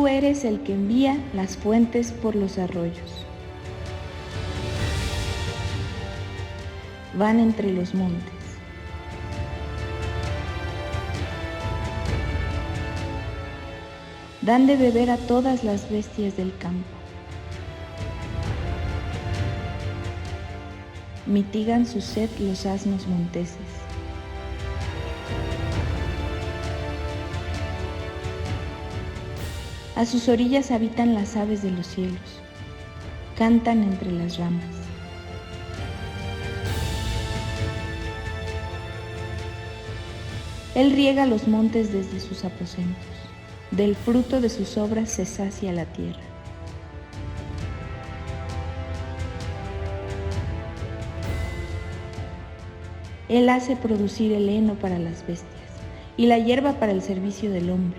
eres el que envía las fuentes por los arroyos. Van entre los montes. Dan de beber a todas las bestias del campo. Mitigan su sed los asnos monteses. A sus orillas habitan las aves de los cielos. Cantan entre las ramas. Él riega los montes desde sus aposentos. Del fruto de sus obras se sacia la tierra. Él hace producir el heno para las bestias y la hierba para el servicio del hombre.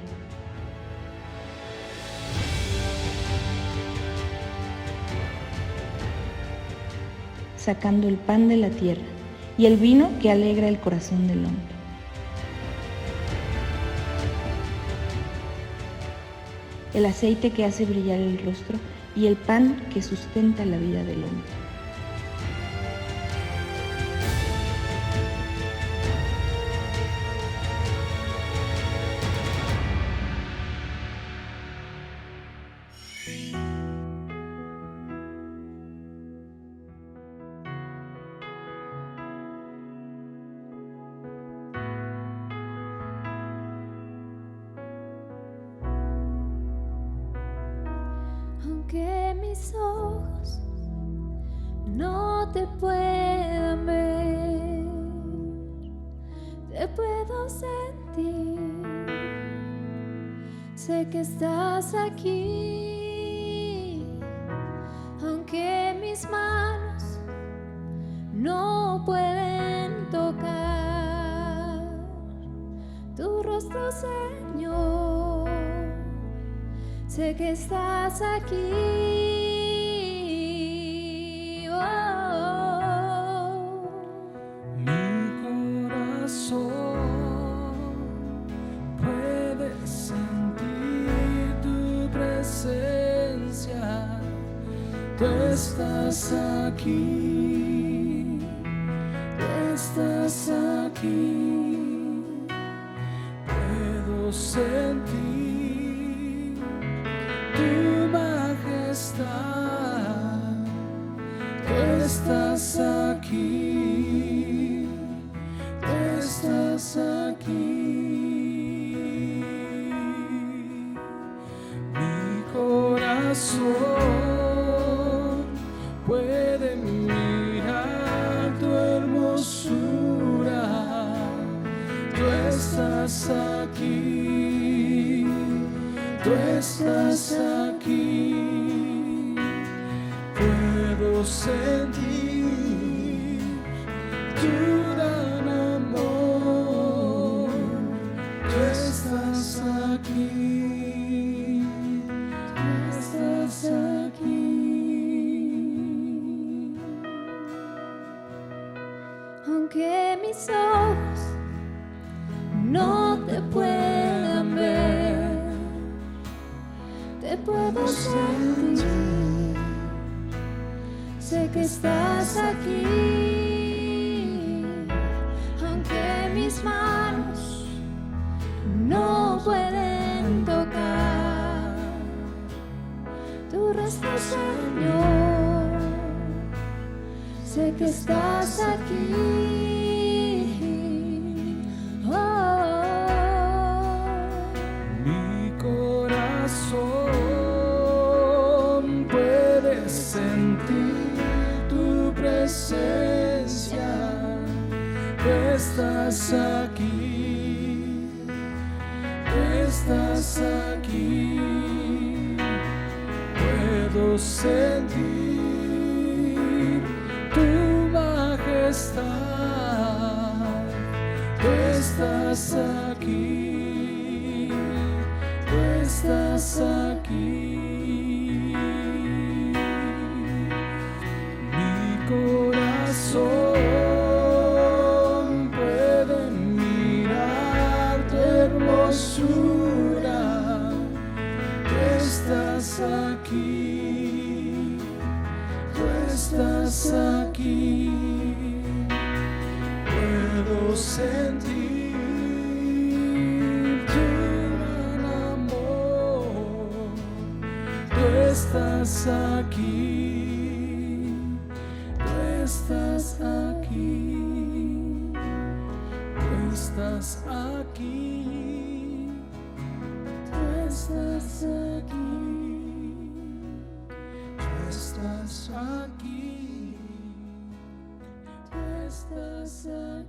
Sacando el pan de la tierra y el vino que alegra el corazón del hombre. El aceite que hace brillar el rostro y el pan que sustenta la vida del hombre. Aunque mis ojos no te puedan ver, te puedo sentir. Sé que estás aquí. Aunque mis manos no pueden tocar tu rostro, Señor, sé que estás aquí. Mi corazón puede sentir tu presencia. Tú estás aquí. Tú estás aquí. Puedo sentir tu majestad. Tú estás aquí. Tú estás aquí. Mi corazón puede mirar tu hermosura. Tú estás aquí. Tú estás aquí. Puedo sentir tu gran amor. Tú estás aquí. Tú estás aquí. Aunque mis ojos no te puedan ver, te puedo sentir. Sé que estás aquí. Aunque mis manos no pueden tocar tu rostro, Señor, sé que estás aquí. Mi corazón puede sentir tu presencia. Tú estás aquí. Tú estás aquí. Puedo sentir tu majestad. Tú estás aquí. Tú estás aquí. Mi corazón puede mirar tu hermosura. Tú estás aquí, tú estás aquí, tú estás aquí, tú estás aquí, tú estás aquí, tú estás aquí.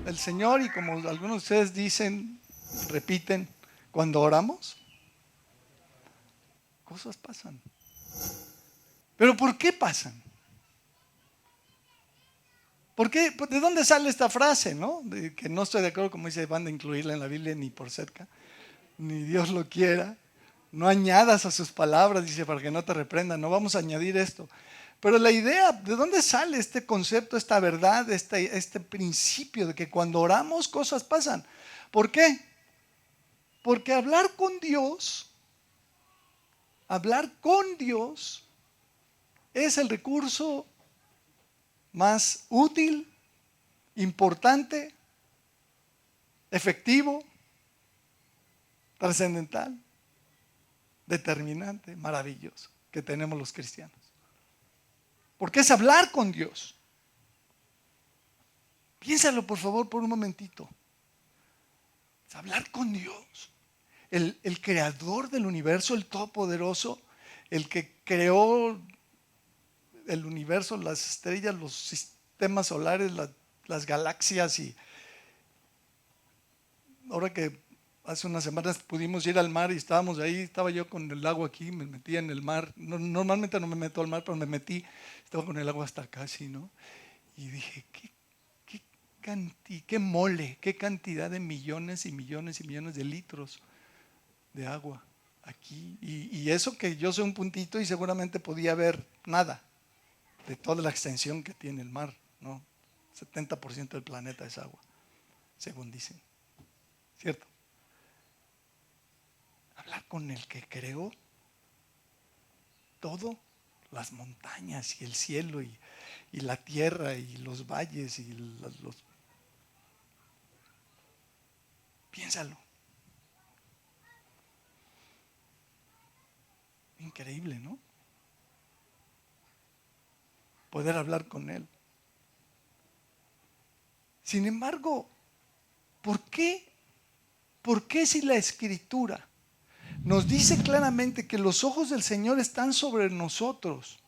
El Señor, y como algunos de ustedes dicen, repiten, cuando oramos, cosas pasan. ¿Pero por qué pasan? ¿Por qué? ¿De dónde sale esta frase, no? De que no estoy de acuerdo, como dice Van, de incluirla en la Biblia ni por cerca, ni Dios lo quiera. No añadas a sus palabras, dice, para que no te reprendan. No vamos a añadir esto. Pero la idea, ¿de dónde sale este concepto, esta verdad, este principio de que cuando oramos cosas pasan? ¿Por qué? Porque hablar con Dios es el recurso más útil, importante, efectivo, trascendental, determinante, maravilloso que tenemos los cristianos. Porque es hablar con Dios. Piénsalo por favor por un momentito. Es hablar con Dios. El creador del universo, el todopoderoso, el que creó el universo, las estrellas, los sistemas solares, las galaxias. Y ahora que hace unas semanas pudimos ir al mar y estábamos ahí, estaba yo con el agua aquí, me metía en el mar. Normalmente no me meto al mar, pero me metí, estaba con el agua hasta acá, así, ¿no? Y dije, qué mole, qué cantidad de millones y millones y millones de litros de agua aquí. Y eso que yo soy un puntito y seguramente podía ver nada de toda la extensión que tiene el mar, ¿no? 70% del planeta es agua, según dicen. ¿Cierto? Hablar con el que creó todo, las montañas y el cielo y la tierra y los valles y los... Piénsalo. Increíble, ¿no? Poder hablar con Él. Sin embargo, ¿por qué si la Escritura nos dice claramente que los ojos del Señor están sobre nosotros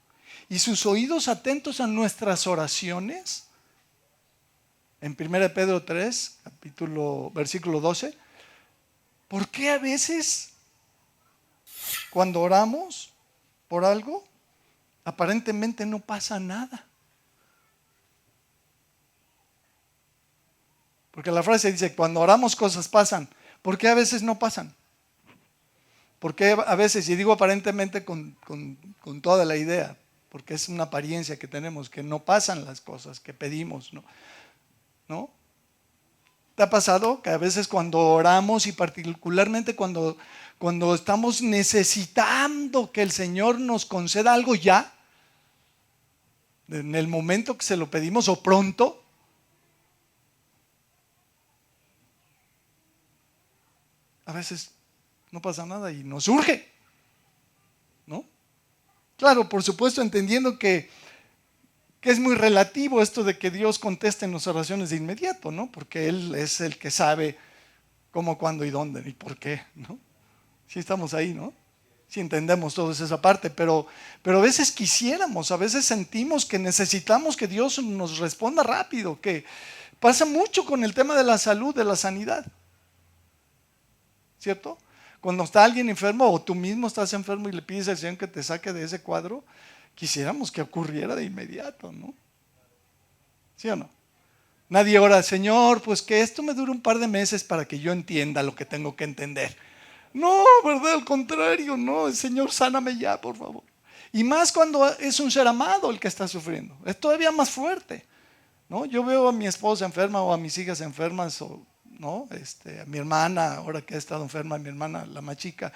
y sus oídos atentos a nuestras oraciones? En 1 Pedro 3, versículo 12, ¿por qué a veces cuando oramos por algo, aparentemente no pasa nada? Porque la frase dice, cuando oramos cosas pasan. ¿Por qué a veces no pasan? ¿Por qué a veces, y digo aparentemente con toda la idea, porque es una apariencia que tenemos, que no pasan las cosas que pedimos, ¿no? ¿No? ¿Te ha pasado que a veces cuando oramos y particularmente cuando estamos necesitando que el Señor nos conceda algo ya, en el momento que se lo pedimos o pronto, a veces no pasa nada y nos urge, ¿no? Claro, por supuesto, entendiendo que es muy relativo esto de que Dios conteste en nuestras oraciones de inmediato, ¿no? Porque Él es el que sabe cómo, cuándo y dónde y por qué, ¿no? Sí estamos ahí, ¿no? Sí entendemos toda esa parte, pero a veces quisiéramos, a veces sentimos que necesitamos que Dios nos responda rápido, que pasa mucho con el tema de la salud, de la sanidad, ¿cierto? Cuando está alguien enfermo o tú mismo estás enfermo y le pides al Señor que te saque de ese cuadro, quisiéramos que ocurriera de inmediato, ¿no? ¿Sí o no? Nadie ora, Señor, pues que esto me dure un par de meses para que yo entienda lo que tengo que entender. No, ¿verdad? Al contrario, no, Señor, sáname ya, por favor. Y más cuando es un ser amado el que está sufriendo. Es todavía más fuerte, ¿no? Yo veo a mi esposa enferma o a mis hijas enfermas, o, ¿no? A mi hermana, ahora que ha estado enferma, mi hermana, la más chica.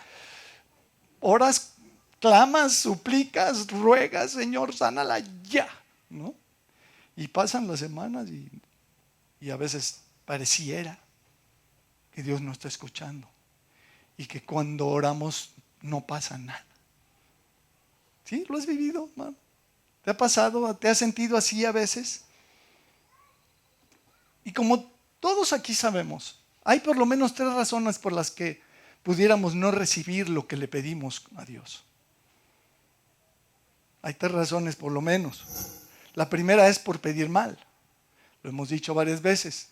Oras, clamas, suplicas, ruegas, Señor, sánala ya, ¿no? Y pasan las semanas y a veces pareciera que Dios no está escuchando y que cuando oramos no pasa nada. ¿Sí? ¿Lo has vivido, hermano? ¿Te ha pasado? ¿Te has sentido así a veces? Y como todos aquí sabemos, hay por lo menos 3 razones por las que pudiéramos no recibir lo que le pedimos a Dios. Hay 3 razones por lo menos. La primera es por pedir mal. Lo hemos dicho varias veces.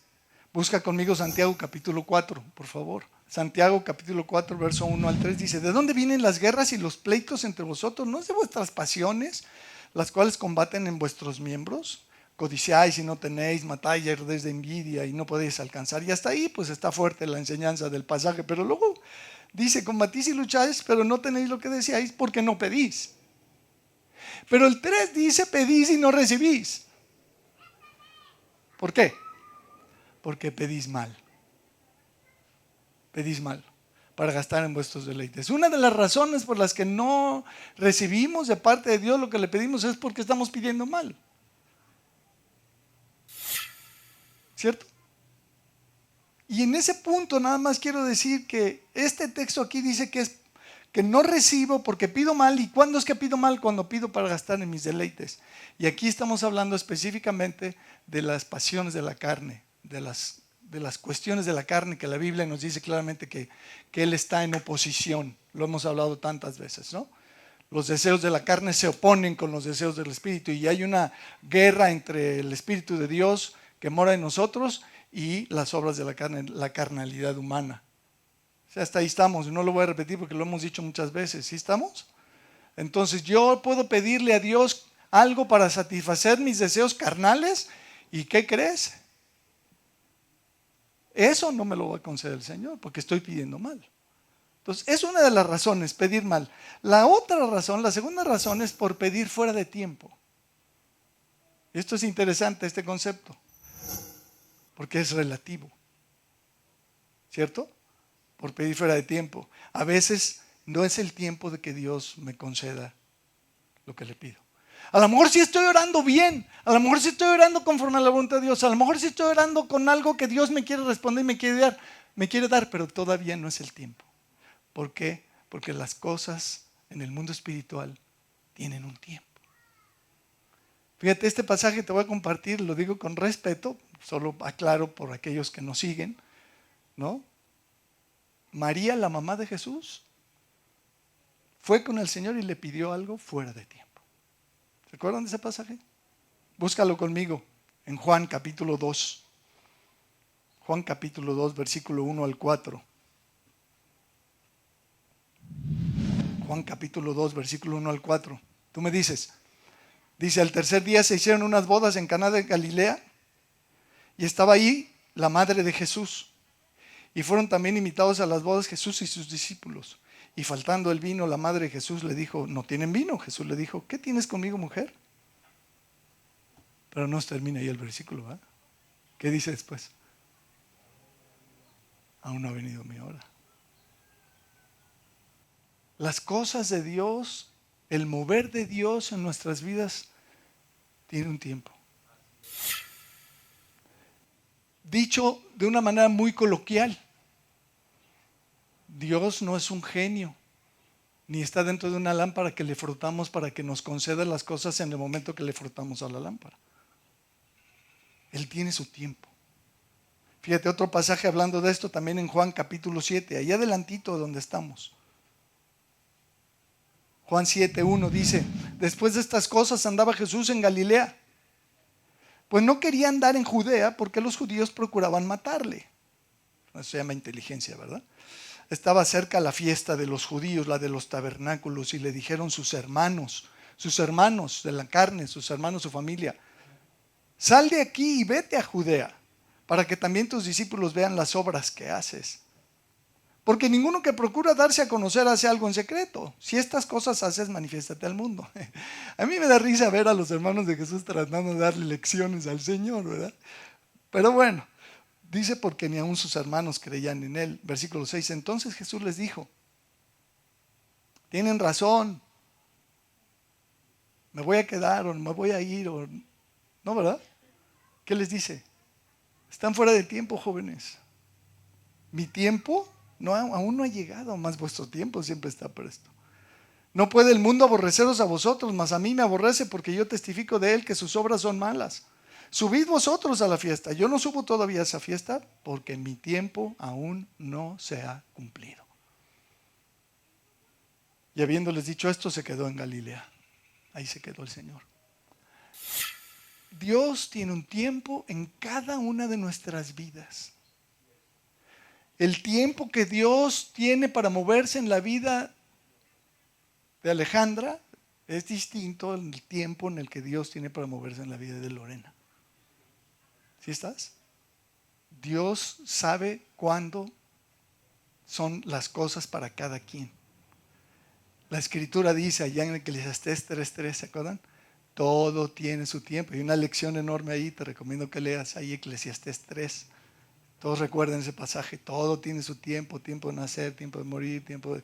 Busca conmigo Santiago capítulo 4, por favor. Santiago capítulo 4, verso 1 al 3 dice: ¿de dónde vienen las guerras y los pleitos entre vosotros? ¿No es de vuestras pasiones, las cuales combaten en vuestros miembros? Codiciáis y no tenéis, matáis y ardéis de envidia y no podéis alcanzar. Y hasta ahí pues está fuerte la enseñanza del pasaje. Pero luego dice: combatís y lucháis, pero no tenéis lo que deseáis porque no pedís. Pero el 3 dice: pedís y no recibís. ¿Por qué? Porque pedís mal. Pedís mal para gastar en vuestros deleites. Una de las razones por las que no recibimos de parte de Dios lo que le pedimos es porque estamos pidiendo mal. ¿Cierto? Y en ese punto nada más quiero decir que este texto aquí dice que no recibo porque pido mal. ¿Y cuándo es que pido mal? Cuando pido para gastar en mis deleites. Y aquí estamos hablando específicamente de las pasiones de la carne, de las cuestiones de la carne, que la Biblia nos dice claramente que Él está en oposición. Lo hemos hablado tantas veces, ¿no? Los deseos de la carne se oponen con los deseos del Espíritu y hay una guerra entre el Espíritu de Dios que mora en nosotros y las obras de la carne, la carnalidad humana. O sea, hasta ahí estamos. No lo voy a repetir porque lo hemos dicho muchas veces. ¿Sí estamos? Entonces yo puedo pedirle a Dios algo para satisfacer mis deseos carnales. ¿Y qué crees? Eso no me lo va a conceder el Señor porque estoy pidiendo mal. Entonces es una de las razones, pedir mal. La otra razón, la segunda razón es por pedir fuera de tiempo. Esto es interesante, este concepto, porque es relativo. ¿Cierto? Por pedir fuera de tiempo. A veces no es el tiempo de que Dios me conceda lo que le pido. A lo mejor sí estoy orando bien, a lo mejor sí estoy orando conforme a la voluntad de Dios, a lo mejor sí estoy orando con algo que Dios me quiere responder y me quiere dar, pero todavía no es el tiempo. ¿Por qué? Porque las cosas en el mundo espiritual tienen un tiempo. Fíjate, este pasaje te voy a compartir, lo digo con respeto, solo aclaro por aquellos que nos siguen, ¿no? María, la mamá de Jesús, fue con el Señor y le pidió algo fuera de tiempo. ¿Se acuerdan de ese pasaje? Búscalo conmigo en Juan capítulo 2. Juan capítulo 2, versículo 1 al 4. Juan capítulo 2, versículo 1 al 4. Tú me dices. Dice: al tercer día se hicieron unas bodas en Caná de Galilea y estaba ahí la madre de Jesús. Y fueron también invitados a las bodas Jesús y sus discípulos. Y faltando el vino, la madre de Jesús le dijo: ¿no tienen vino? Jesús le dijo: ¿qué tienes conmigo, mujer? Pero no termina ahí el versículo, ¿verdad? ¿Qué dice después? Aún no ha venido mi hora. Las cosas de Dios, el mover de Dios en nuestras vidas tiene un tiempo. Dicho de una manera muy coloquial, Dios no es un genio, ni está dentro de una lámpara que le frotamos para que nos conceda las cosas en el momento que le frotamos a la lámpara. Él tiene su tiempo. Fíjate, otro pasaje hablando de esto también en Juan capítulo 7, allá adelantito donde estamos. Juan 7:1 dice: después de estas cosas andaba Jesús en Galilea, pues no quería andar en Judea porque los judíos procuraban matarle. Eso se llama inteligencia, ¿verdad? Estaba cerca la fiesta de los judíos, la de los tabernáculos, y le dijeron sus hermanos de la carne, sus hermanos, su familia: sal de aquí y vete a Judea, para que también tus discípulos vean las obras que haces. Porque ninguno que procura darse a conocer hace algo en secreto. Si estas cosas haces, manifiéstate al mundo. A mí me da risa ver a los hermanos de Jesús tratando de darle lecciones al Señor, ¿verdad? Pero bueno, dice: porque ni aun sus hermanos creían en él. Versículo 6, entonces Jesús les dijo: tienen razón, me voy a quedar o me voy a ir, o no, ¿verdad? ¿Qué les dice? Están fuera de tiempo, jóvenes. Mi tiempo aún no ha llegado, más vuestro tiempo siempre está presto. No puede el mundo aborreceros a vosotros, mas a mí me aborrece, porque yo testifico de él que sus obras son malas. Subid vosotros a la fiesta. Yo no subo todavía a esa fiesta, porque mi tiempo aún no se ha cumplido. Y habiéndoles dicho esto, se quedó en Galilea. Ahí se quedó el Señor. Dios tiene un tiempo en cada una de nuestras vidas. El tiempo que Dios tiene para moverse en la vida de Alejandra es distinto al tiempo en el que Dios tiene para moverse en la vida de Lorena. ¿Sí estás? Dios sabe cuándo son las cosas para cada quien. La Escritura dice allá en Eclesiastés 3:3, ¿se acuerdan? Todo tiene su tiempo. Hay una lección enorme ahí, te recomiendo que leas ahí Eclesiastés 3. Todos recuerden ese pasaje. Todo tiene su tiempo, tiempo de nacer, tiempo de morir, tiempo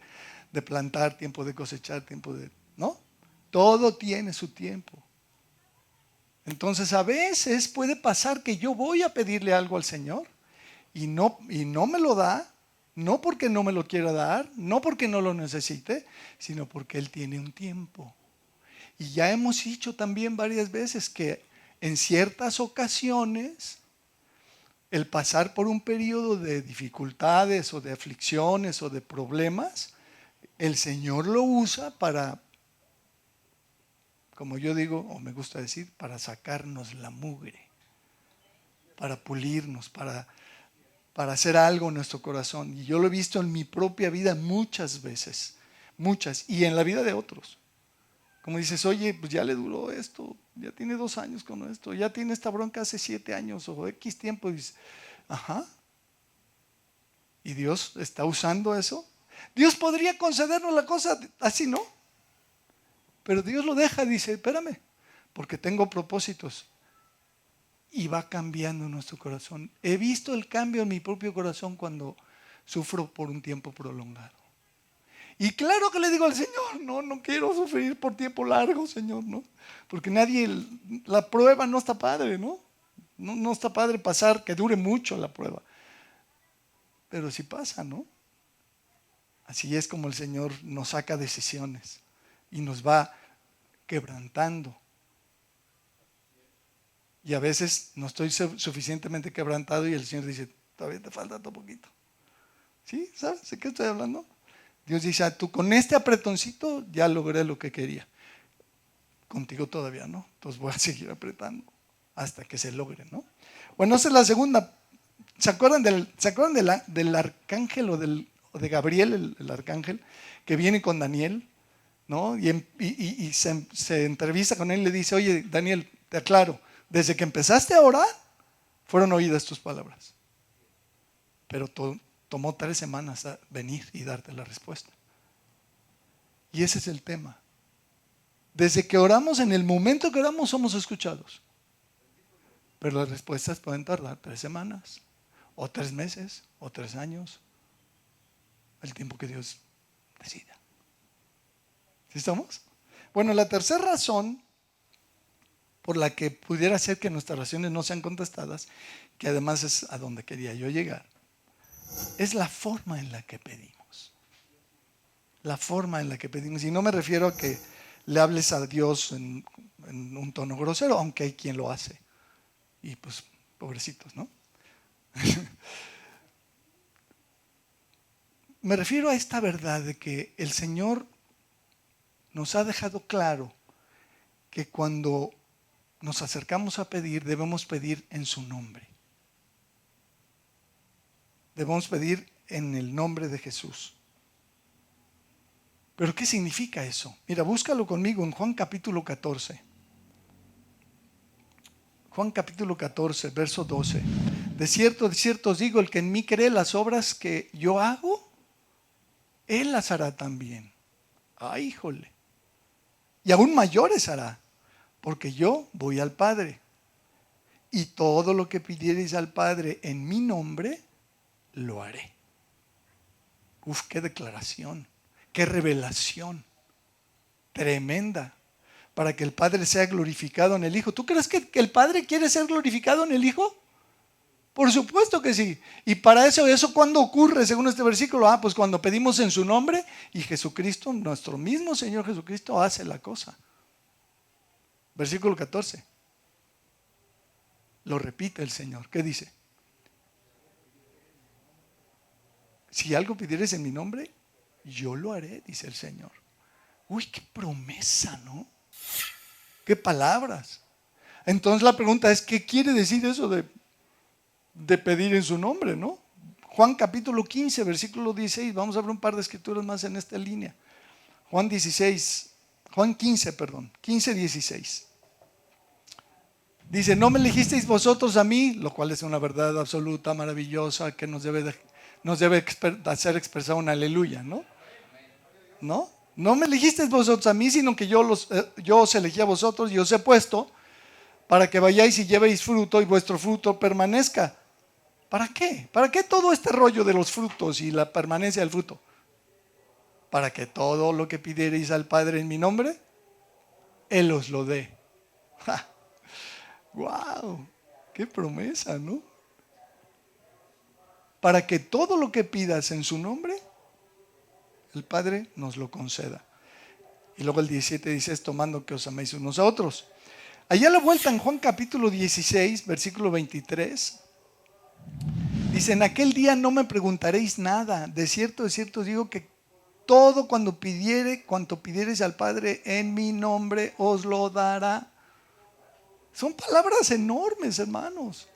de plantar, tiempo de cosechar, tiempo de... ¿No? Todo tiene su tiempo. Entonces a veces puede pasar que yo voy a pedirle algo al Señor y no me lo da, no porque no me lo quiera dar, no porque no lo necesite, sino porque Él tiene un tiempo. Y ya hemos dicho también varias veces que en ciertas ocasiones el pasar por un periodo de dificultades o de aflicciones o de problemas, el Señor lo usa para, como yo digo, o me gusta decir, para sacarnos la mugre, para pulirnos, para hacer algo en nuestro corazón. Y yo lo he visto en mi propia vida muchas veces, muchas, y en la vida de otros. Como dices, oye, pues ya le duró esto, ya tiene 2 años con esto, ya tiene esta bronca hace 7 años o X tiempo. Y dices, ajá. ¿Y Dios está usando eso? Dios podría concedernos la cosa así, ¿no? Pero Dios lo deja, dice, espérame, porque tengo propósitos. Y va cambiando nuestro corazón. He visto el cambio en mi propio corazón cuando sufro por un tiempo prolongado. Y claro que le digo al Señor, no quiero sufrir por tiempo largo, Señor, ¿no? Porque la prueba no está padre, ¿no? No está padre pasar, que dure mucho la prueba. Pero sí pasa, ¿no? Así es como el Señor nos saca decisiones y nos va quebrantando. Y a veces no estoy suficientemente quebrantado y el Señor dice, todavía te falta un poquito. ¿Sí? ¿Sabes de qué estoy hablando? Dios dice, tú con este apretoncito ya logré lo que quería. Contigo todavía no. Entonces voy a seguir apretando hasta que se logre, ¿no? Bueno, esa es la segunda. ¿Se acuerdan del arcángel o de Gabriel, el arcángel, que viene con Daniel, ¿no? Y se entrevista con él y le dice, oye, Daniel, te aclaro, desde que empezaste a orar, fueron oídas tus palabras. Pero tomó 3 semanas a venir y darte la respuesta. Y ese es el tema. Desde que oramos, en el momento que oramos, somos escuchados. Pero las respuestas pueden tardar 3 semanas, o 3 meses, o 3 años. El tiempo que Dios decida. ¿Sí estamos? Bueno, la tercera razón por la que pudiera ser que nuestras oraciones no sean contestadas, que además es a donde quería yo llegar, es la forma en la que pedimos. La forma en la que pedimos. Y no me refiero a que le hables a Dios en un tono grosero, aunque hay quien lo hace. Y pues, pobrecitos, ¿no? Me refiero a esta verdad de que el Señor nos ha dejado claro que cuando nos acercamos a pedir, debemos pedir en su nombre. Debemos pedir en el nombre de Jesús. ¿Pero qué significa eso? Mira, búscalo conmigo en Juan capítulo 14. Juan capítulo 14, verso 12. De cierto os digo, el que en mí cree las obras que yo hago, él las hará también. ¡Ay, híjole! Y aún mayores hará, porque yo voy al Padre. Y todo lo que pidiereis al Padre en mi nombre, lo haré. Uf, qué declaración, qué revelación tremenda. para que el Padre sea glorificado en el Hijo. ¿Tú crees que el Padre quiere ser glorificado en el Hijo? Por supuesto que sí. Y para eso ¿cuándo ocurre según este versículo? Pues cuando pedimos en su nombre y Jesucristo, nuestro mismo Señor Jesucristo, hace la cosa. Versículo 14. Lo repite el Señor. ¿Qué dice? Si algo pidieres en mi nombre, yo lo haré, dice el Señor. Uy, qué promesa, ¿no? Qué palabras. Entonces la pregunta es, ¿qué quiere decir eso de pedir en su nombre, no? Juan capítulo 15, versículo 16. Vamos a ver un par de escrituras más en esta línea. Juan 15, 15, 16. Dice, no me elegisteis vosotros a mí, lo cual es una verdad absoluta, maravillosa, que nos debe hacer expresar un aleluya, ¿no? ¿No? No me elegisteis vosotros a mí, sino que yo os elegí a vosotros y os he puesto para que vayáis y llevéis fruto y vuestro fruto permanezca. ¿Para qué? ¿Para qué todo este rollo de los frutos y la permanencia del fruto? Para que todo lo que pidierais al Padre en mi nombre, Él os lo dé. ¡Ja! ¡Wow! ¡Qué promesa!, ¿no? Para que todo lo que pidas en su nombre, el Padre nos lo conceda. Y luego el 17 dice, tomando que os améis unos a otros. Allá a la vuelta en Juan capítulo 16, versículo 23, dice, en aquel día no me preguntaréis nada. De cierto os digo que todo cuanto pidiereis al Padre en mi nombre os lo dará. Son palabras enormes, hermanos.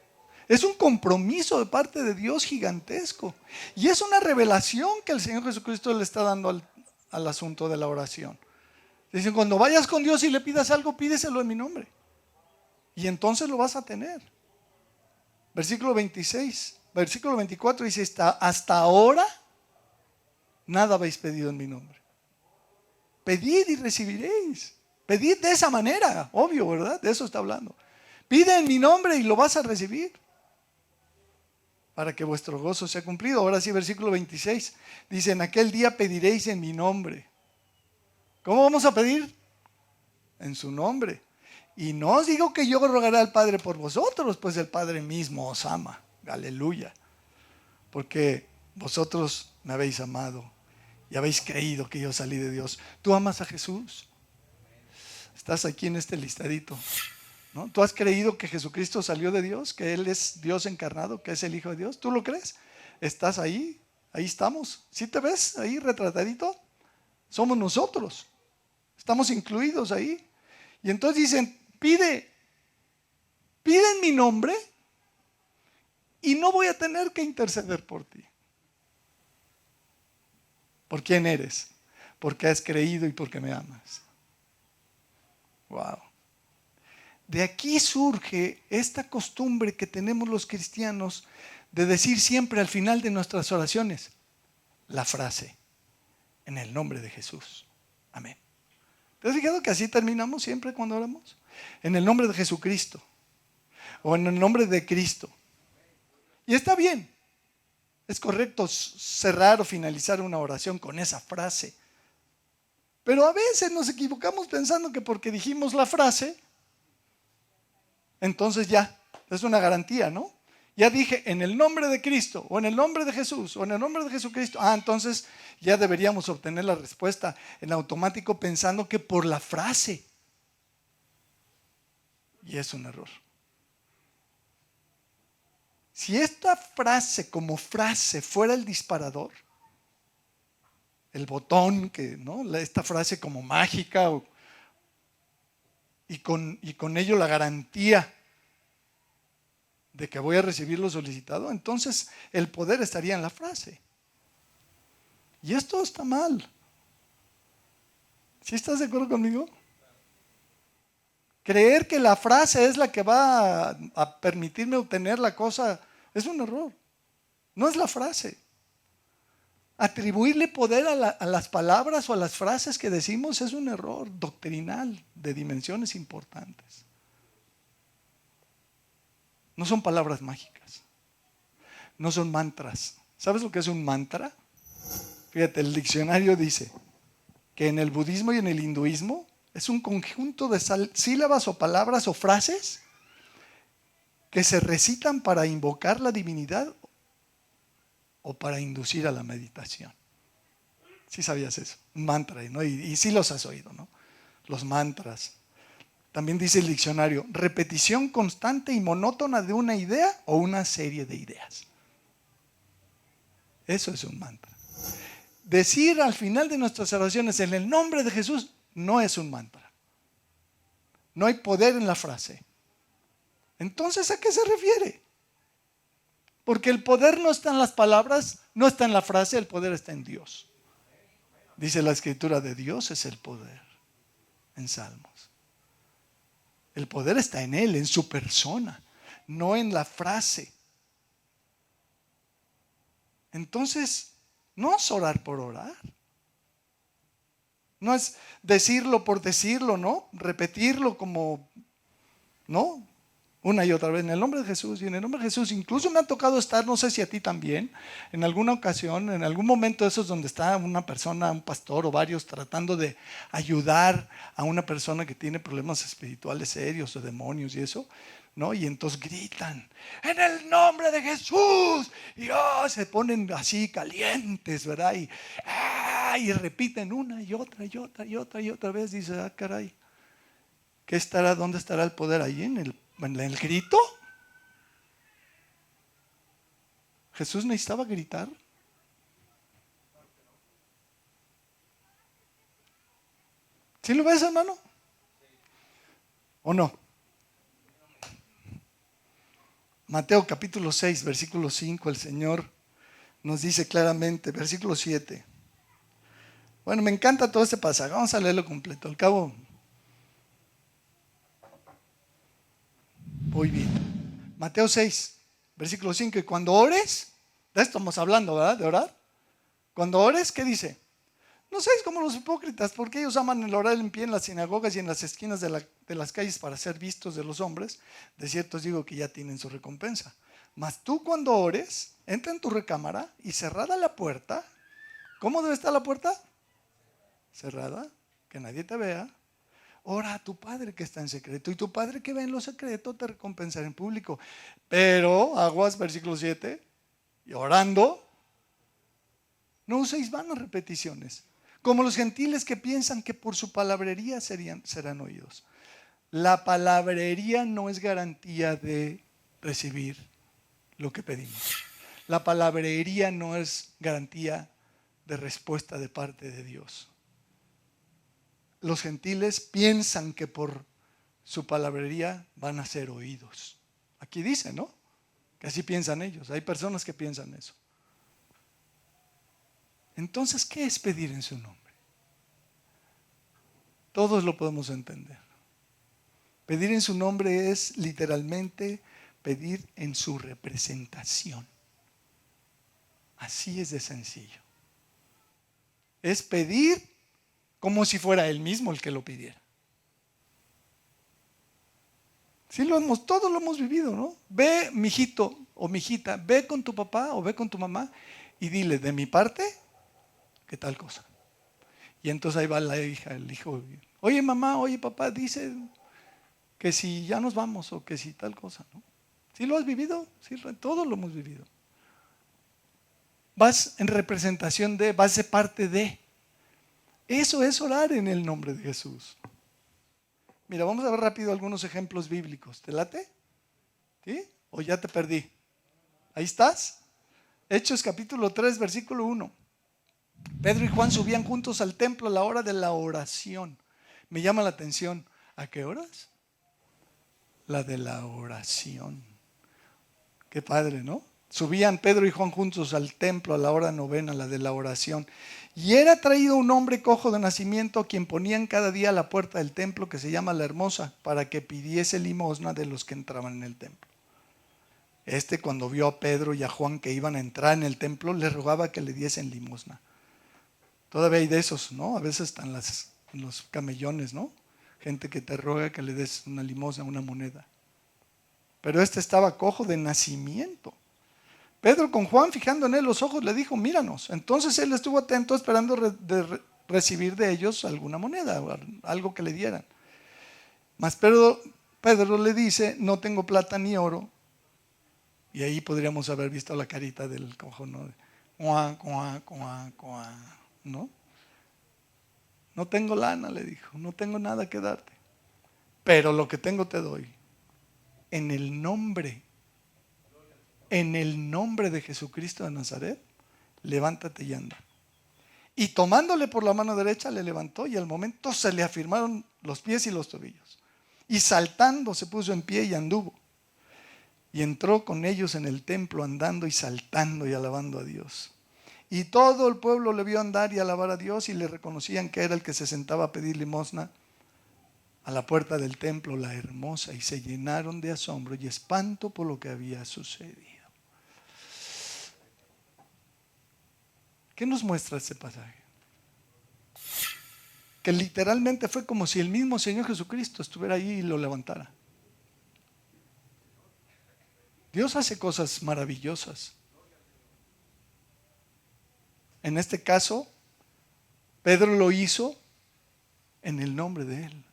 Es un compromiso de parte de Dios gigantesco. Y es una revelación que el Señor Jesucristo le está dando al asunto de la oración. Dicen, cuando vayas con Dios y le pidas algo, pídeselo en mi nombre. Y entonces lo vas a tener. Versículo 24 dice, hasta ahora nada habéis pedido en mi nombre. Pedid y recibiréis. Pedid de esa manera, obvio, ¿verdad? De eso está hablando. Pide en mi nombre y lo vas a recibir, para que vuestro gozo sea cumplido. Ahora sí, versículo 26. Dice, en aquel día pediréis en mi nombre. ¿Cómo vamos a pedir? En su nombre. Y no os digo que yo rogaré al Padre por vosotros, pues el Padre mismo os ama. Aleluya. Porque vosotros me habéis amado y habéis creído que yo salí de Dios. ¿Tú amas a Jesús? Estás aquí en este listadito, ¿no? ¿Tú has creído que Jesucristo salió de Dios? ¿Que Él es Dios encarnado? ¿Que es el Hijo de Dios? ¿Tú lo crees? ¿Estás ahí? Ahí estamos. ¿Sí te ves ahí retratadito? Somos nosotros. Estamos incluidos ahí. Y entonces dicen, pide en mi nombre y no voy a tener que interceder por ti. ¿Por quién eres? Porque has creído y porque me amas. Wow. De aquí surge esta costumbre que tenemos los cristianos de decir siempre al final de nuestras oraciones la frase, en el nombre de Jesús. Amén. ¿Te has fijado que así terminamos siempre cuando oramos? En el nombre de Jesucristo. O en el nombre de Cristo. Y está bien. Es correcto cerrar o finalizar una oración con esa frase. Pero a veces nos equivocamos pensando que porque dijimos la frase, entonces ya, es una garantía, ¿no? Ya dije en el nombre de Cristo, o en el nombre de Jesús, o en el nombre de Jesucristo. Entonces ya deberíamos obtener la respuesta en automático pensando que por la frase. Y es un error. Si esta frase como frase fuera el disparador, el botón, ¿no? Esta frase como mágica, y con ello la garantía de que voy a recibir lo solicitado, entonces el poder estaría en la frase. Y esto está mal. ¿Sí estás de acuerdo conmigo? Creer que la frase es la que va a permitirme obtener la cosa es un error. No es la frase. Atribuirle poder a las palabras o a las frases que decimos es un error doctrinal de dimensiones importantes. No son palabras mágicas. No son mantras. ¿Sabes lo que es un mantra? Fíjate, el diccionario dice que en el budismo y en el hinduismo Es un conjunto de sílabas o palabras o frases que se recitan para invocar la divinidad o para inducir a la meditación. Sí sabías eso, un mantra, ¿no? Y sí los has oído, ¿no? Los mantras. También dice el diccionario, repetición constante y monótona de una idea o una serie de ideas. Eso es un mantra. Decir al final de nuestras oraciones en el nombre de Jesús no es un mantra. No hay poder en la frase. Entonces, ¿a qué se refiere? Porque el poder no está en las palabras, no está en la frase, el poder está en Dios. Dice la Escritura, de Dios es el poder, en Salmos. El poder está en Él, en su persona, no en la frase. Entonces, no es orar por orar. No es decirlo por decirlo, ¿no? Repetirlo como, ¿no? Una y otra vez, en el nombre de Jesús y en el nombre de Jesús. Incluso me ha tocado estar, no sé si a ti también, en alguna ocasión, en algún momento de esos donde está una persona, un pastor o varios tratando de ayudar a una persona que tiene problemas espirituales serios o demonios y eso, ¿no? Y entonces gritan, en el nombre de Jesús. Y se ponen así calientes, ¿verdad? Y repiten una y otra y otra y otra y otra vez. Dice, caray, ¿dónde estará el poder ahí en el grito? ¿Jesús necesitaba gritar? ¿Sí lo ves, hermano? ¿O no? Mateo capítulo 6, versículo 5, el Señor nos dice claramente, versículo 7. Bueno, me encanta todo este pasaje, vamos a leerlo completo. Al cabo, voy bien. Mateo 6, versículo 5. Y cuando ores, de esto estamos hablando, ¿verdad? De orar. Cuando ores, ¿qué dice? No seáis como los hipócritas, porque ellos aman el orar en pie en las sinagogas y en las esquinas de las calles para ser vistos de los hombres. De cierto os digo que ya tienen su recompensa. Mas tú cuando ores, entra en tu recámara y cerrada la puerta. ¿Cómo debe estar la puerta? Cerrada, que nadie te vea. Ora a tu Padre que está en secreto, y tu Padre que ve en lo secreto te recompensará en público. Pero, aguas, versículo 7, y orando, no uséis vanas repeticiones, como los gentiles que piensan que por su palabrería serán oídos. La palabrería no es garantía de recibir lo que pedimos. La palabrería no es garantía de respuesta de parte de Dios. Los gentiles piensan que por su palabrería van a ser oídos. Aquí dice, ¿no? Que así piensan ellos. Hay personas que piensan eso. Entonces, ¿qué es pedir en su nombre? Todos lo podemos entender. Pedir en su nombre es literalmente pedir en su representación. Así es de sencillo. Es pedir como si fuera él mismo el que lo pidiera. Sí, todos lo hemos vivido, ¿no? Ve, mijito o mijita, ve con tu papá o ve con tu mamá y dile, de mi parte, ¿qué tal cosa? Y entonces ahí va la hija, el hijo. Oye, mamá, oye, papá, dice que si ya nos vamos o que si tal cosa, ¿no? ¿Sí lo has vivido? Sí, todos lo hemos vivido. Vas en representación de, vas de parte de. Eso es orar en el nombre de Jesús. Mira, vamos a ver rápido algunos ejemplos bíblicos. ¿Te late? ¿Sí? ¿O ya te perdí? ¿Ahí estás? Hechos capítulo 3, versículo 1. Pedro y Juan subían juntos al templo a la hora de la oración. Me llama la atención. ¿A qué horas? La de la oración. Qué padre, ¿no? Subían Pedro y Juan juntos al templo a la hora novena, la de la oración. Y era traído un hombre cojo de nacimiento, a quien ponían cada día a la puerta del templo, que se llama La Hermosa, para que pidiese limosna de los que entraban en el templo. Cuando vio a Pedro y a Juan que iban a entrar en el templo, les rogaba que le diesen limosna. Todavía hay de esos, ¿no? A veces están en los camellones, ¿no? Gente que te ruega que le des una limosna, una moneda. Pero estaba cojo de nacimiento. Pedro con Juan, fijando en él los ojos, le dijo, míranos. Entonces él estuvo atento, esperando recibir de ellos alguna moneda, algo que le dieran. Mas Pedro le dice, no tengo plata ni oro. Y ahí podríamos haber visto la carita del cojo, ¿no? ¿No? No tengo lana, le dijo, no tengo nada que darte. Pero lo que tengo te doy. En el nombre de Jesucristo de Nazaret, levántate y anda. Y tomándole por la mano derecha le levantó y al momento se le afirmaron los pies y los tobillos. Y saltando se puso en pie y anduvo. Y entró con ellos en el templo andando y saltando y alabando a Dios. Y todo el pueblo le vio andar y alabar a Dios y le reconocían que era el que se sentaba a pedir limosna a la puerta del templo, la hermosa, y se llenaron de asombro y espanto por lo que había sucedido. ¿Qué nos muestra este pasaje? Que literalmente fue como si el mismo Señor Jesucristo estuviera ahí y lo levantara. Dios hace cosas maravillosas. En este caso, Pedro lo hizo en el nombre de Él.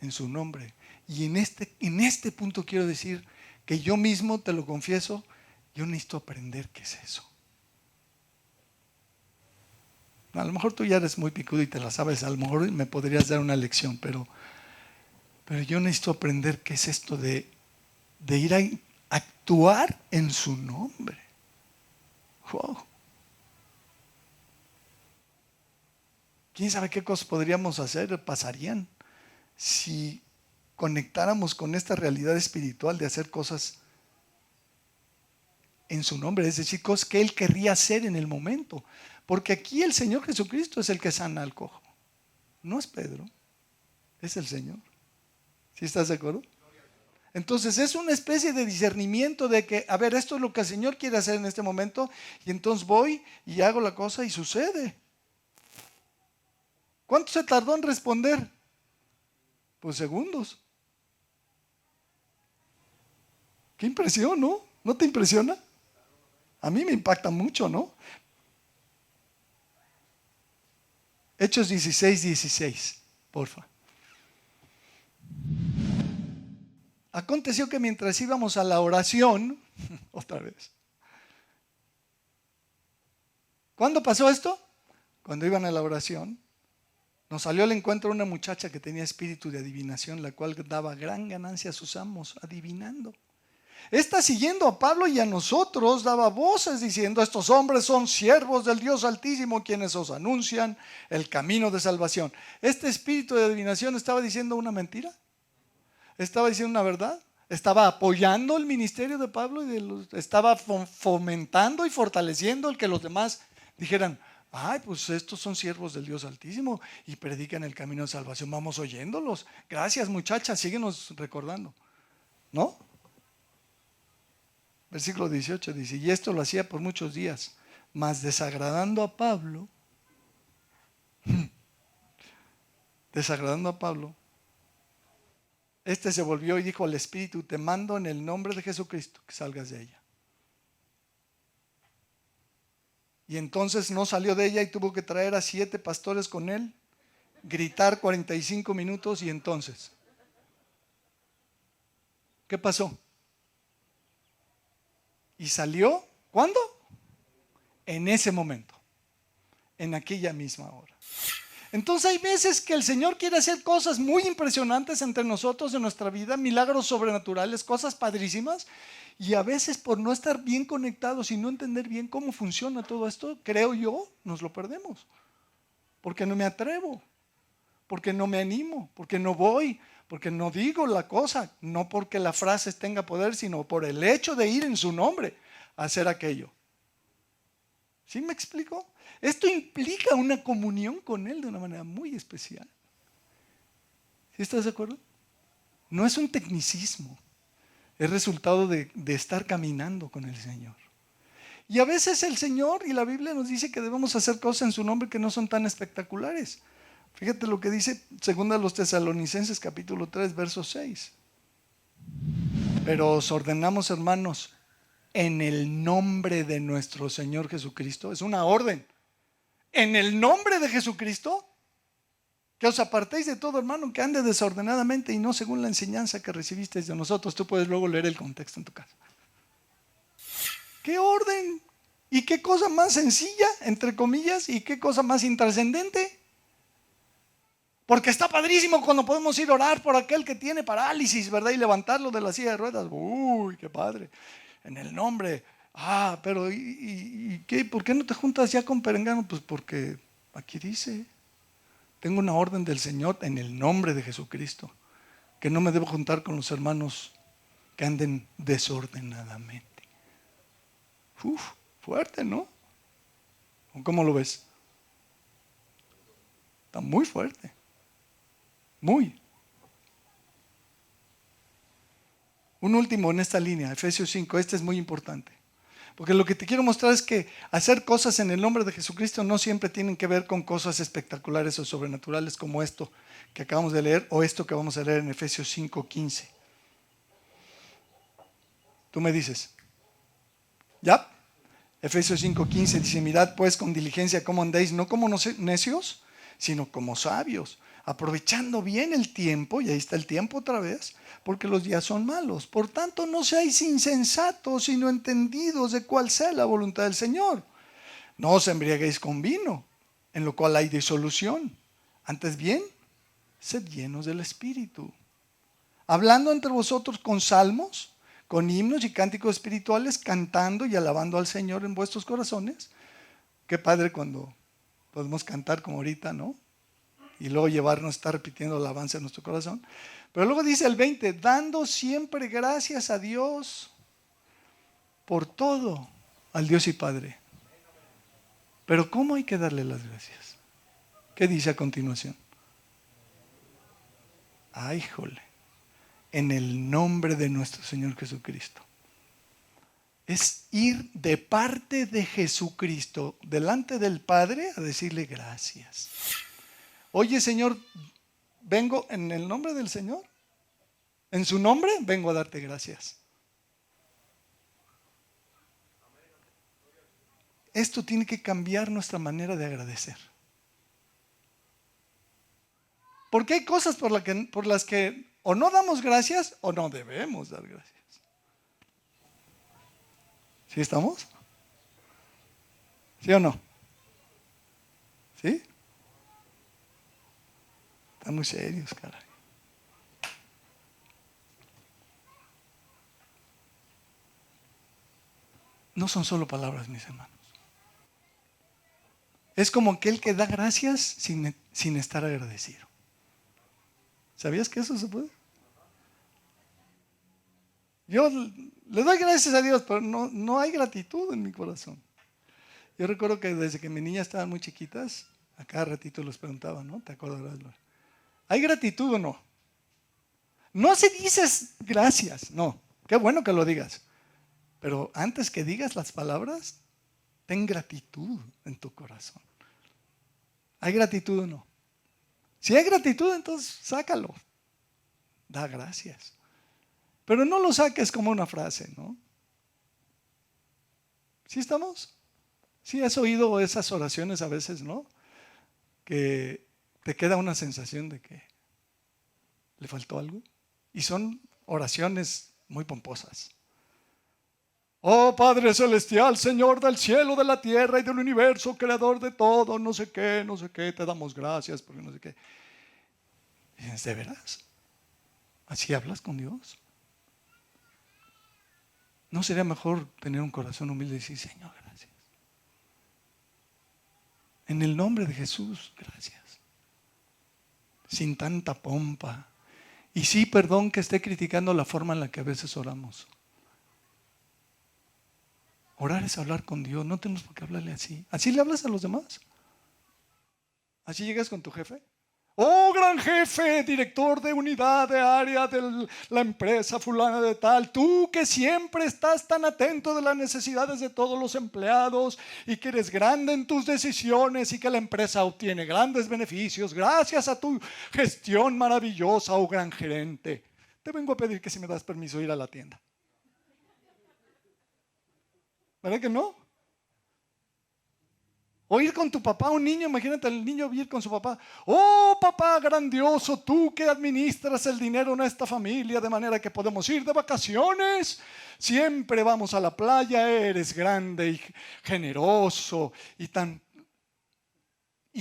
En su nombre. Y en este punto quiero decir que yo mismo, te lo confieso, yo necesito aprender qué es eso. A lo mejor tú ya eres muy picudo y te la sabes, a lo mejor me podrías dar una lección, pero yo necesito aprender qué es esto de ir a actuar en su nombre. Wow. ¿Quién sabe qué cosas podríamos hacer, pasarían, si conectáramos con esta realidad espiritual de hacer cosas en su nombre? Es decir, cosas que Él querría hacer en el momento. Porque aquí el Señor Jesucristo es el que sana al cojo. No es Pedro, es el Señor. ¿Sí estás de acuerdo? Entonces es una especie de discernimiento de que, a ver, esto es lo que el Señor quiere hacer en este momento, y entonces voy y hago la cosa y sucede. ¿Cuánto se tardó en responder? Pues segundos. Qué impresión, ¿no? ¿No te impresiona? A mí me impacta mucho, ¿no? Hechos 16:16, porfa. Aconteció que mientras íbamos a la oración, otra vez. ¿Cuándo pasó esto? Cuando iban a la oración, nos salió al encuentro una muchacha que tenía espíritu de adivinación, la cual daba gran ganancia a sus amos, adivinando. Esta, siguiendo a Pablo y a nosotros, daba voces diciendo: estos hombres son siervos del Dios Altísimo, quienes os anuncian el camino de salvación. ¿Este espíritu de adivinación estaba diciendo una mentira? ¿Estaba diciendo una verdad? ¿Estaba apoyando el ministerio de Pablo estaba fomentando y fortaleciendo el que los demás dijeran: ay, pues estos son siervos del Dios Altísimo y predican el camino de salvación, vamos oyéndolos? Gracias, muchachas, síguenos recordando. ¿No? Versículo 18 dice: y esto lo hacía por muchos días, mas desagradando a Pablo, este se volvió y dijo al espíritu: te mando en el nombre de Jesucristo que salgas de ella. Y entonces no salió de ella y tuvo que traer a 7 pastores con él, gritar 45 minutos y entonces, ¿qué pasó? Y salió, ¿cuándo? En ese momento, en aquella misma hora. Entonces hay veces que el Señor quiere hacer cosas muy impresionantes entre nosotros en nuestra vida, milagros sobrenaturales, cosas padrísimas, y a veces por no estar bien conectados y no entender bien cómo funciona todo esto, creo yo, nos lo perdemos. Porque no me atrevo, porque no me animo, porque no voy, porque no digo la cosa, no porque la frase tenga poder, sino por el hecho de ir en su nombre a hacer aquello. ¿Sí me explico? Esto implica una comunión con Él de una manera muy especial. ¿Sí estás de acuerdo? No es un tecnicismo, es resultado de estar caminando con el Señor. Y a veces el Señor y la Biblia nos dice que debemos hacer cosas en su nombre que no son tan espectaculares. Fíjate lo que dice 2 Tesalonicenses capítulo 3, verso 6. Pero os ordenamos, hermanos, en el nombre de nuestro Señor Jesucristo. Es una orden. en el nombre de Jesucristo, que os apartéis de todo hermano que ande desordenadamente y no según la enseñanza que recibisteis de nosotros. Tú puedes luego leer el contexto en tu casa. ¿Qué orden? ¿Y qué cosa más sencilla, entre comillas, y qué cosa más intrascendente? Porque está padrísimo cuando podemos ir a orar por aquel que tiene parálisis, ¿verdad? Y levantarlo de la silla de ruedas. Uy, qué padre. En el nombre. Pero ¿y qué? ¿Por qué no te juntas ya con perengano? Pues porque aquí dice, tengo una orden del Señor en el nombre de Jesucristo, que no me debo juntar con los hermanos que anden desordenadamente. Fuerte, ¿no? ¿Cómo lo ves? Está muy fuerte. Muy. Un último en esta línea, Efesios 5, este es muy importante. Porque lo que te quiero mostrar es que hacer cosas en el nombre de Jesucristo no siempre tienen que ver con cosas espectaculares o sobrenaturales como esto que acabamos de leer o esto que vamos a leer en Efesios 5:15. Tú me dices, ¿ya? Efesios 5:15 dice, mirad pues con diligencia cómo andéis, no como necios, sino como sabios, aprovechando bien el tiempo, y ahí está el tiempo otra vez, porque los días son malos. Por tanto, no seáis insensatos, sino entendidos de cuál sea la voluntad del Señor. No os embriaguéis con vino, en lo cual hay disolución. Antes bien, sed llenos del Espíritu, hablando entre vosotros con salmos, con himnos y cánticos espirituales, cantando y alabando al Señor en vuestros corazones. Qué padre cuando podemos cantar como ahorita, ¿no? Y luego llevarnos a estar repitiendo alabanza en nuestro corazón. Pero luego dice el 20, dando siempre gracias a Dios por todo, al Dios y Padre. Pero ¿cómo hay que darle las gracias? ¿Qué dice a continuación? Híjole, en el nombre de nuestro Señor Jesucristo. Es ir de parte de Jesucristo delante del Padre a decirle gracias. Oye, Señor, vengo en el nombre del Señor. En su nombre vengo a darte gracias. Esto tiene que cambiar nuestra manera de agradecer. Porque hay cosas por las que o no damos gracias o no debemos dar gracias. ¿Sí estamos? ¿Sí o no? ¿Sí? Están muy serios, caray. No son solo palabras, mis hermanos. Es como aquel que da gracias sin estar agradecido. ¿Sabías que eso se puede? Yo le doy gracias a Dios, pero no hay gratitud en mi corazón. Yo recuerdo que desde que mis niñas estaban muy chiquitas, a cada ratito les preguntaba, ¿no? ¿Te acordarás? ¿Hay gratitud o no? No se dices gracias, no. Qué bueno que lo digas. Pero antes que digas las palabras, ten gratitud en tu corazón. ¿Hay gratitud o no? Si hay gratitud, entonces sácalo. Da gracias. Pero no lo saques como una frase, ¿no? ¿Sí estamos? ¿Sí has oído esas oraciones a veces, no? Que te queda una sensación de que le faltó algo. Y son oraciones muy pomposas. Oh Padre Celestial, Señor del cielo, de la tierra y del universo, creador de todo, no sé qué, te damos gracias porque no sé qué. Y dices, ¿de veras? ¿Así hablas con Dios? ¿No sería mejor tener un corazón humilde y decir, Señor, gracias? En el nombre de Jesús, gracias. Sin tanta pompa. Y sí, perdón que esté criticando la forma en la que a veces oramos. Orar es hablar con Dios, no tenemos por qué hablarle así. ¿Así le hablas a los demás? ¿Así llegas con tu jefe? Oh, gran jefe, director de unidad de área de la empresa fulana de tal, tú que siempre estás tan atento de las necesidades de todos los empleados y que eres grande en tus decisiones y que la empresa obtiene grandes beneficios gracias a tu gestión maravillosa, oh gran gerente. Te vengo a pedir que si me das permiso ir a la tienda. ¿Verdad que no? O ir con tu papá, un niño, imagínate al niño ir con su papá. Oh, papá grandioso, tú que administras el dinero en esta familia de manera que podemos ir de vacaciones. Siempre vamos a la playa, eres grande y generoso y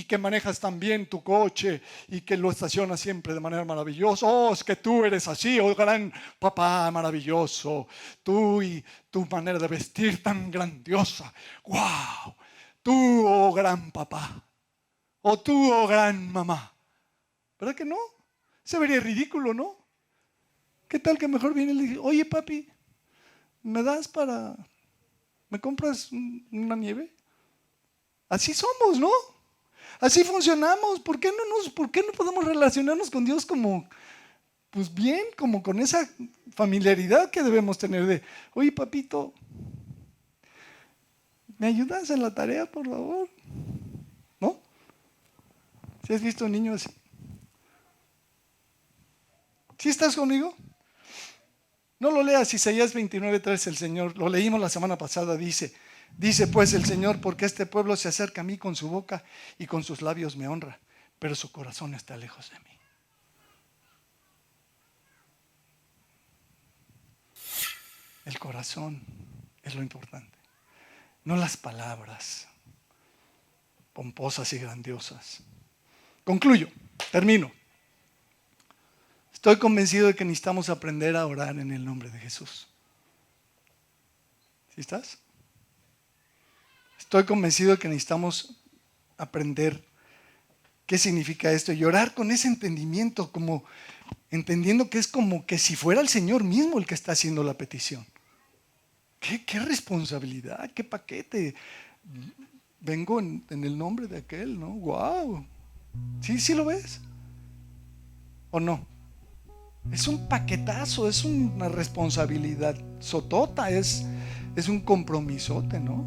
que manejas tan bien tu coche y que lo estacionas siempre de manera maravillosa. Oh, es que tú eres así, oh gran papá maravilloso. Tú y tu manera de vestir tan grandiosa. ¡Wow! Tú, oh gran papá, o tú, oh gran mamá. ¿Verdad que no? Se vería ridículo, ¿no? ¿Qué tal que mejor viene y le dice, oye papi, ¿me compras una nieve? Así somos, ¿no? Así funcionamos. ¿Por qué no podemos relacionarnos con Dios como, pues bien, como con esa familiaridad que debemos tener de, oye papito, ¿me ayudas en la tarea, por favor? ¿No? ¿Sí has visto un niño así? ¿Sí estás conmigo? No lo leas, Isaías 29:3, el Señor, lo leímos la semana pasada, dice pues el Señor, porque este pueblo se acerca a mí con su boca y con sus labios me honra, pero su corazón está lejos de mí. El corazón es lo importante. No las palabras pomposas y grandiosas. Concluyo, termino. Estoy convencido de que necesitamos aprender a orar en el nombre de Jesús. ¿Sí estás? Estoy convencido de que necesitamos aprender qué significa esto y orar con ese entendimiento, como entendiendo que es como que si fuera el Señor mismo el que está haciendo la petición. ¿Qué responsabilidad? ¿Qué paquete? Vengo en el nombre de aquel, ¿no? ¡Wow! ¿Sí lo ves? ¿O no? Es un paquetazo, es una responsabilidad sotota, es un compromisote, ¿no?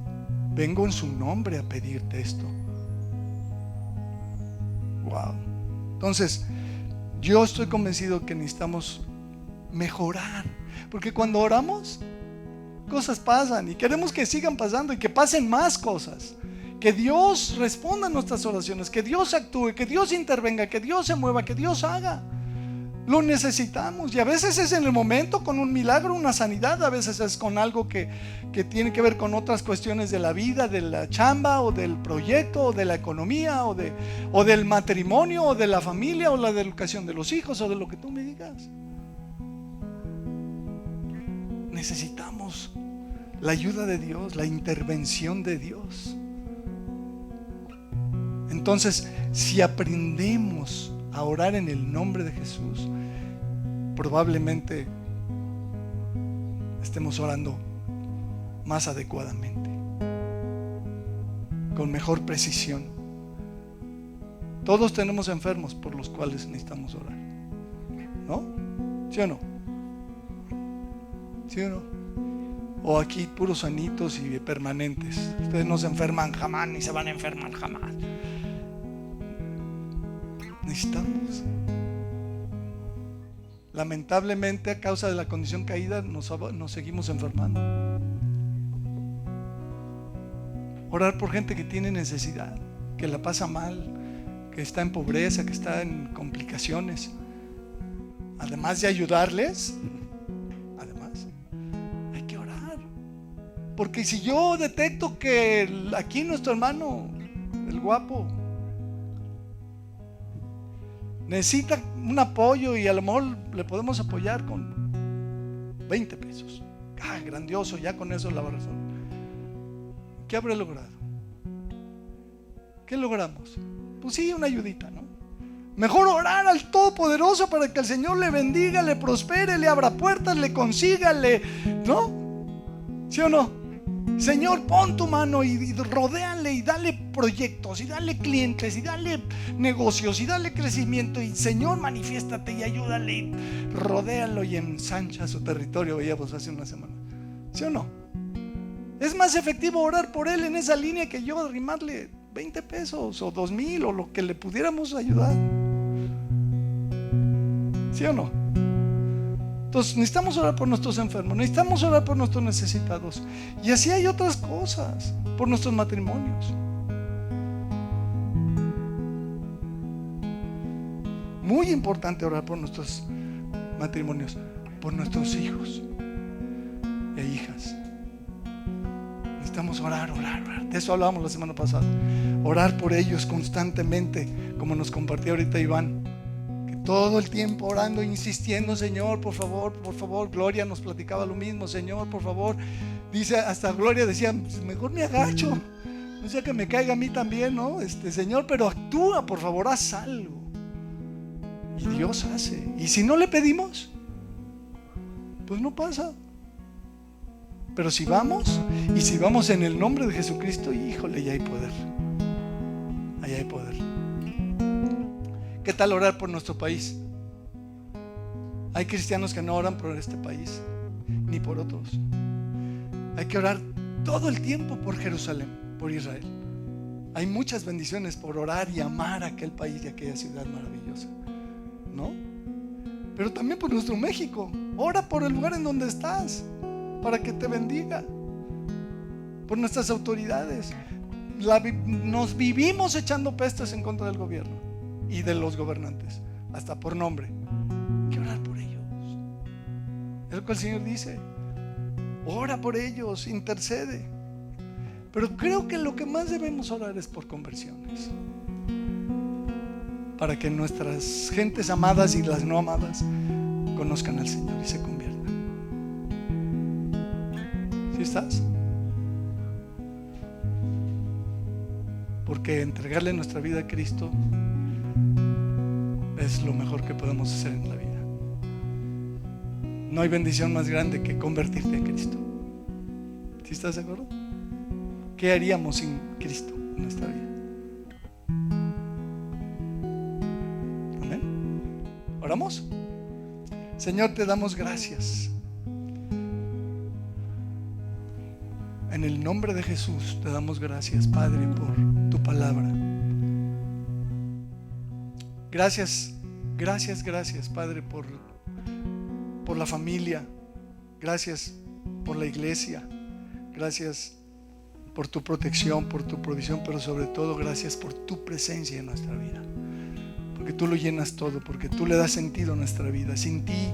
Vengo en su nombre a pedirte esto. ¡Wow! Entonces, yo estoy convencido que necesitamos mejorar, porque cuando oramos, cosas pasan y queremos que sigan pasando y que pasen más cosas. Que Dios responda a nuestras oraciones, que Dios actúe, que Dios intervenga, que Dios se mueva, que Dios haga. Lo necesitamos y a veces es en el momento con un milagro, una sanidad, a veces es con algo que tiene que ver con otras cuestiones de la vida, de la chamba o del proyecto o de la economía o del matrimonio o de la familia o la de educación de los hijos o de lo que tú me digas. Necesitamos la ayuda de Dios, la intervención de Dios. Entonces, si aprendemos a orar en el nombre de Jesús, probablemente estemos orando más adecuadamente, con mejor precisión. Todos tenemos enfermos por los cuales necesitamos orar, ¿no? ¿Sí o no? ¿Sí o no? O aquí puros sanitos y permanentes. Ustedes no se enferman jamás ni se van a enfermar jamás. Necesitamos. Lamentablemente, a causa de la condición caída, nos seguimos enfermando. Orar por gente que tiene necesidad, que la pasa mal, que está en pobreza, que está en complicaciones. Además de ayudarles, hay que orar. Porque si yo detecto que aquí nuestro hermano, el guapo, necesita un apoyo y a lo mejor le podemos apoyar con 20 pesos. Grandioso, ya con eso la razón. ¿Qué habré logrado? ¿Qué logramos? Pues sí, una ayudita, ¿no? Mejor orar al Todopoderoso para que el Señor le bendiga, le prospere, le abra puertas, le consiga, ¿no? ¿Sí o no? Señor, pon tu mano y rodéale y dale proyectos y dale clientes y dale negocios y dale crecimiento y Señor, manifiéstate y ayúdale y rodéalo y ensancha su territorio. Veíamos hace una semana. ¿Sí o no? Es más efectivo orar por él en esa línea que yo arrimarle 20 pesos o 2,000 o lo que le pudiéramos ayudar. ¿Sí o no? Entonces necesitamos orar por nuestros enfermos, necesitamos orar por nuestros necesitados. Y así hay otras cosas, por nuestros matrimonios. Muy importante orar por nuestros matrimonios, por nuestros hijos e hijas. Necesitamos orar. De eso hablábamos la semana pasada. Orar por ellos constantemente, como nos compartió ahorita Iván. Que todo el tiempo orando, insistiendo, Señor, por favor. Gloria nos platicaba lo mismo, Señor, por favor. Dice, hasta Gloria decía, mejor me agacho, no sea que me caiga a mí también, ¿no? Señor, pero actúa, por favor, haz algo. Y Dios hace. Y si no le pedimos, pues no pasa. Pero si vamos, y si vamos en el nombre de Jesucristo, híjole, ya hay poder. Allá hay poder. ¿Qué tal orar por nuestro país? Hay cristianos que no oran por este país, ni por otros. Hay que orar todo el tiempo por Jerusalén, por Israel. Hay muchas bendiciones por orar y amar a aquel país y a aquella ciudad maravillosa, ¿no? Pero también por nuestro México. Ora por el lugar en donde estás, para que te bendiga. Por nuestras autoridades. Nos vivimos echando pestes en contra del gobierno y de los gobernantes, hasta por nombre. Hay que orar por ellos. Es lo que el Señor dice. Ora por ellos, intercede. Pero creo que lo que más debemos orar es por conversiones, para que nuestras gentes amadas y las no amadas conozcan al Señor y se conviertan. ¿Sí estás? Porque entregarle nuestra vida a Cristo es lo mejor que podemos hacer en la vida. No hay bendición más grande que convertirte a Cristo. ¿Sí estás de acuerdo? ¿Qué haríamos sin Cristo en nuestra vida? Amén. ¿Oramos? Señor, te damos gracias. En el nombre de Jesús te damos gracias, Padre, por tu palabra. Gracias, Padre, por la familia. Gracias por la iglesia. Gracias por tu protección, por tu provisión, pero sobre todo gracias por tu presencia en nuestra vida. Porque tú lo llenas todo, porque tú le das sentido a nuestra vida. Sin ti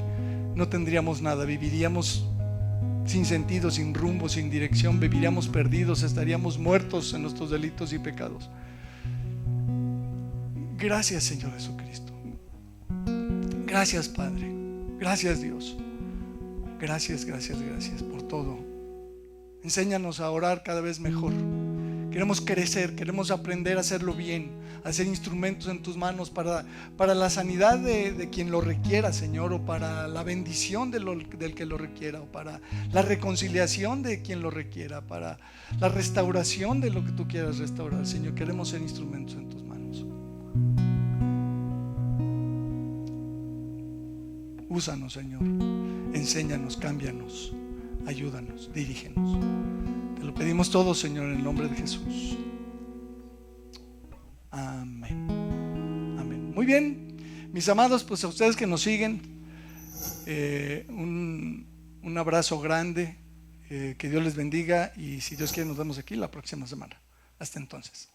no tendríamos nada, viviríamos sin sentido, sin rumbo, sin dirección, viviríamos perdidos, estaríamos muertos en nuestros delitos y pecados. Gracias, Señor Jesucristo. Gracias, Padre. Gracias, Dios. Gracias por todo. Enséñanos a orar cada vez mejor. Queremos crecer, queremos aprender a hacerlo bien, a ser instrumentos en tus manos para la sanidad de quien lo requiera, Señor, o para la bendición del que lo requiera, o para la reconciliación de quien lo requiera, para la restauración de lo que tú quieras restaurar, Señor. Queremos ser instrumentos en tus manos. Úsanos, Señor. Enséñanos, cámbianos, ayúdanos, dirígenos. Te lo pedimos todo, Señor, en el nombre de Jesús. Amén. Amén. Muy bien, mis amados, pues a ustedes que nos siguen, un abrazo grande, que Dios les bendiga y si Dios quiere nos vemos aquí la próxima semana. Hasta entonces.